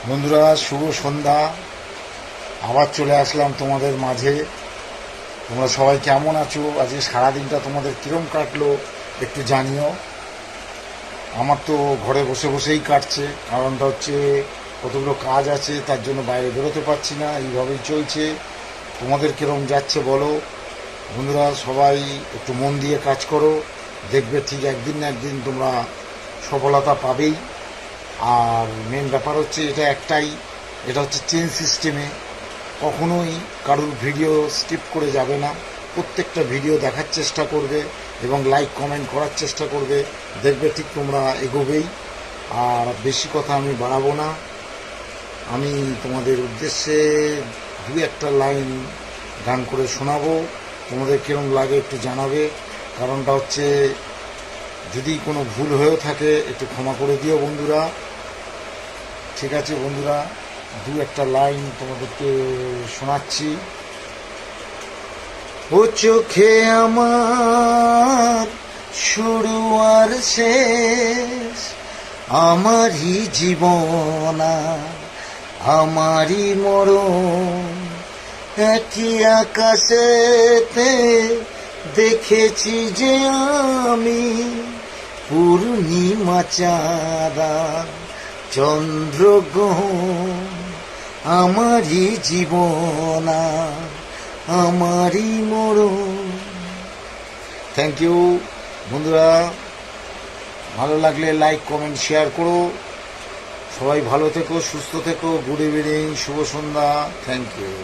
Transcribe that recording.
বন্ধুরা, শুভ সন্ধ্যা। আবার চলে আসলাম তোমাদের মাঝে। তোমরা সবাই কেমন আছো? আজকে সারাদিনটা তোমাদের কিরম কাটলো একটু জানিও। আমার তো ঘরে বসে বসেই কাটছে। কারণটা হচ্ছে কতগুলো কাজ আছে, তার জন্য বাইরে বেরোতে পারছি না। এইভাবেই চলছে। তোমাদের কিরম যাচ্ছে বলো। বন্ধুরা, সবাই একটু মন দিয়ে কাজ করো, দেখবে ঠিক একদিন না একদিন তোমরা সফলতা পাবেই। আর মেন ব্যাপার হচ্ছে এটা একটাই, এটা হচ্ছে চেন সিস্টেমে। কখনোই কারোর ভিডিও স্কিপ করে যাবে না, প্রত্যেকটা ভিডিও দেখার চেষ্টা করবে এবং লাইক কমেন্ট করার চেষ্টা করবে, দেখবে ঠিক তোমরা এগোবেই। আর বেশি কথা আমি বাড়াবো না, আমি তোমাদের উদ্দেশ্যে দু একটা লাইন গান করে শোনাবো। তোমাদের কিরম লাগে একটু জানাবে। কারণটা হচ্ছে যদি কোনো ভুল হয়েও থাকে একটু ক্ষমা করে দিও বন্ধুরা। ঠিক আছে বন্ধুরা, দু একটা লাইন তোমাদেরকে শোনাচ্ছি। ও চোখে আমার শুরু আর শেষ, আমারই জীবন আমারই মরণ, একই আকাশেতে দেখেছি যে আমি পূর্ণিমা চাঁদা চন্দ্রগ্রহণ, আমারই জীবন আমারই মরণ। থ্যাংক ইউ বন্ধুরা, ভালো লাগলে লাইক কমেন্ট শেয়ার করো। সবাই ভালো থেকো, সুস্থ থেকো। গুড ইভিনিং, শুভ সন্ধ্যা। Thank you.